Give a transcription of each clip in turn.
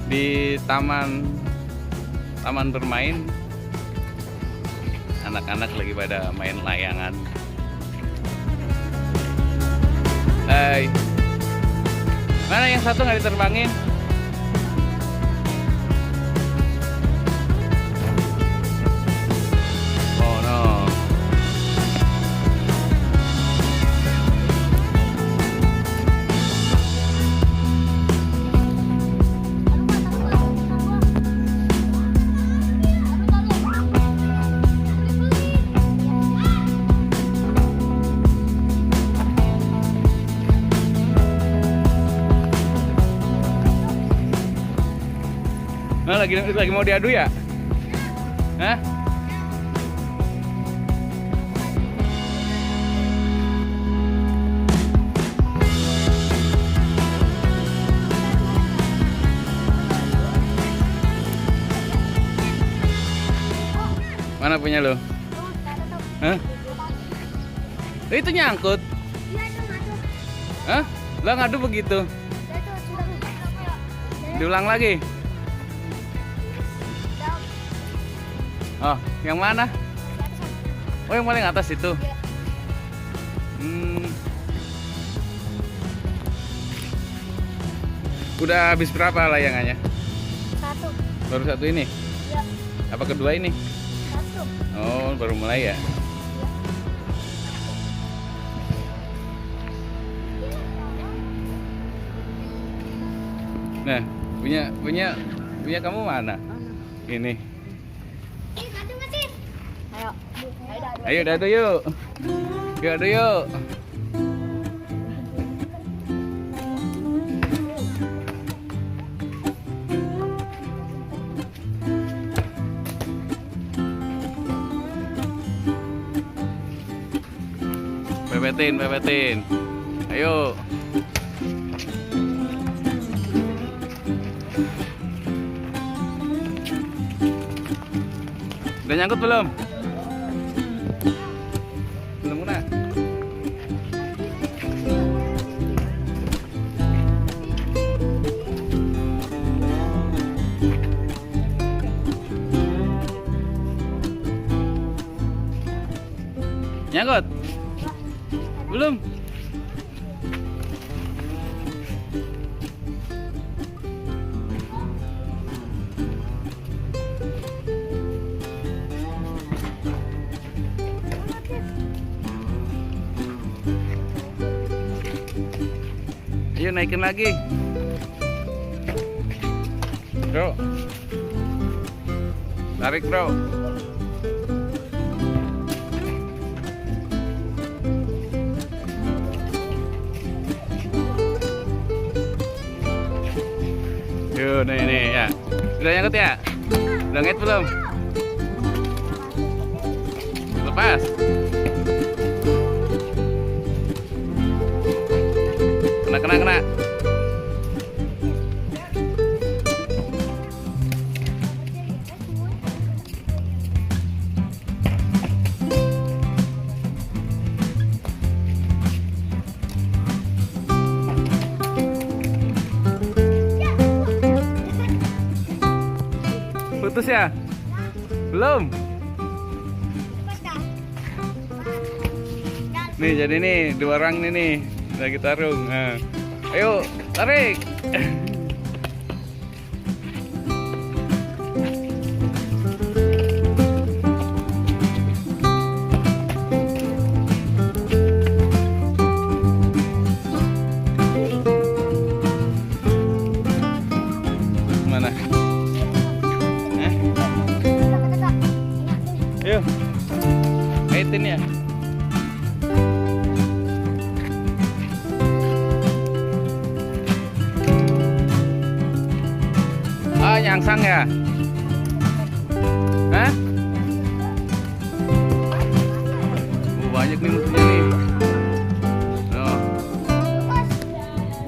di taman bermain. Anak-anak lagi pada main layangan. Hai, mana yang satu nggak diterbangin? Oh no. Nah, lagi mau diadu ya? Hah? Mana punya lo? Hah? Itu nyangkut? Hah? Lah ngadu begitu? Diulang lagi? Oh, yang mana? Oh, yang paling atas itu. Udah habis berapa layangannya? Satu. Baru satu ini? Ya. Apa kedua ini? Satu. Oh, baru mulai ya? Nah, punya kamu mana? Ini. Ayo. Ayo dadu yuk. Yuk adu yuk. Pepetin. Ayo. Udah nyangkut belum? Belum kena. Nyangkut? Belum? Ayo naikin lagi, bro. Tarik, bro. Yuk, nih ya. Udah nyangkut ya? Udah ngait belum? Lepas. Kena. Putus ya? Belum? Nih jadi nih dua orang nih lagi tarung. Nah, ayo tarik. Mana? Ayo, kaitin ya. Nyangsang ya? Hah? Banyak nih musuhnya nih. Oh.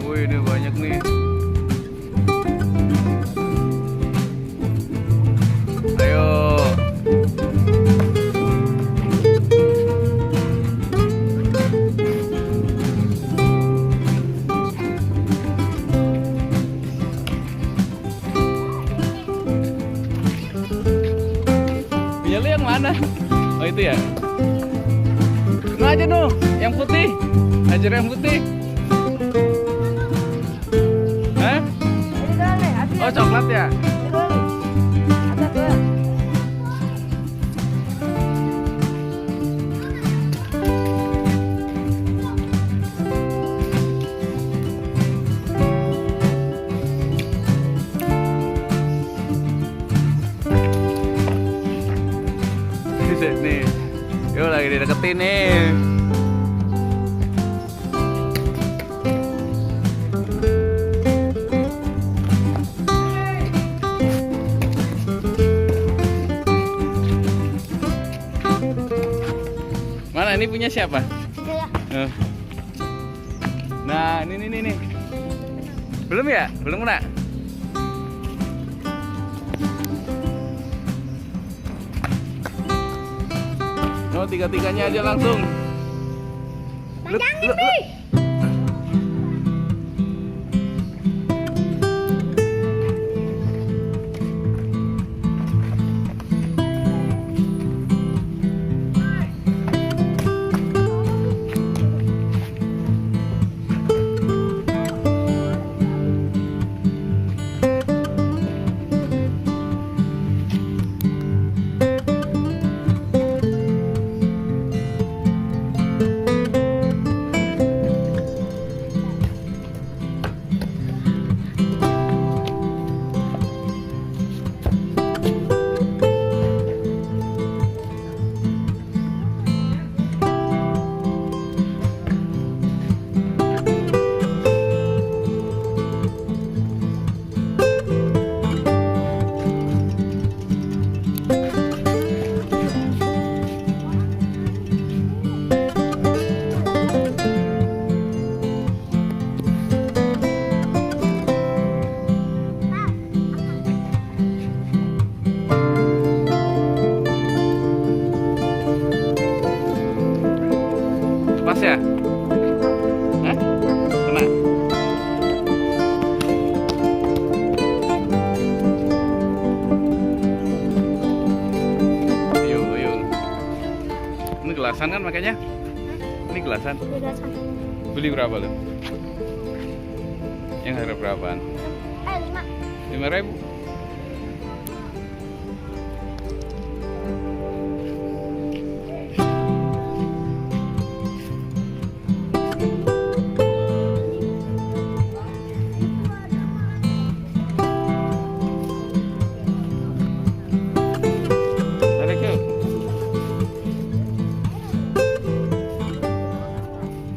Wih, ini banyak nih. Ayo. mana? Oh itu ya. Nah aja dong, yang putih. Ajar yang putih. Hah? Oh coklat ya? Nih, yuk lagi dideketin nih. Mana ini punya siapa? Saya. Nah, ini. Belum ya? Belum kena? Oh, tiga-tiganya aja langsung. Panjangin nih. Pas ya? Hah? Kena? Ayo. Ini gelasan kan makanya? Ini gelasan. Beli berapa lu? Yang harga berapaan? 5.000.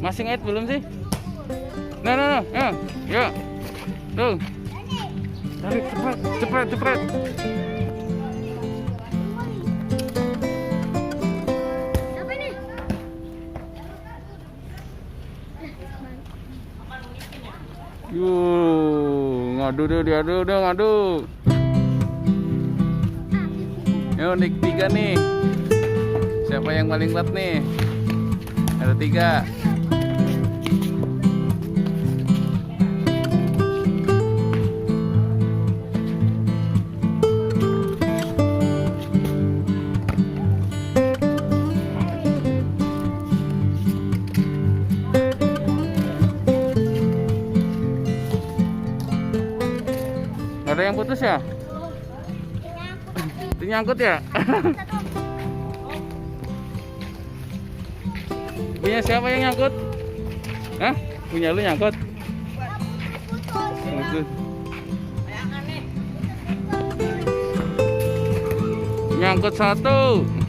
Masih ngait belum sih? Nah, ya. Tuh. Tarik cepat. Apa nih? Ngadu dia ngadu. Yo, nih 3 nih. Siapa yang paling kuat nih? Ada 3. Ada yang putus ya? Nyangkut ya? Punya siapa yang nyangkut? Hah? Punya lu nyangkut? Putus. Nyangkut 1.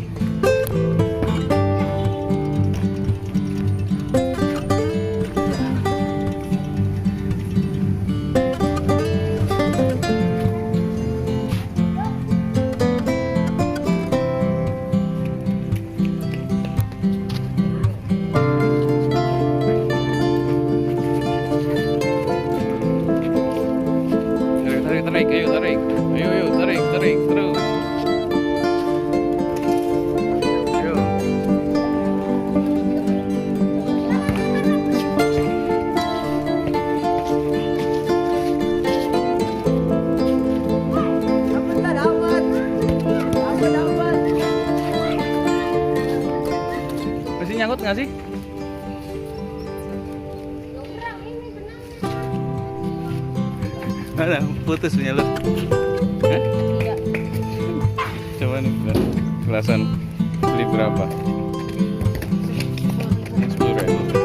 Tarik. Ayo, tarik terus. Ayo. nggak sih? Dobrang ini benangnya. Mana? Putus punya lu? Hah? Iya. Coba nih, belasan beli berapa? 10.000.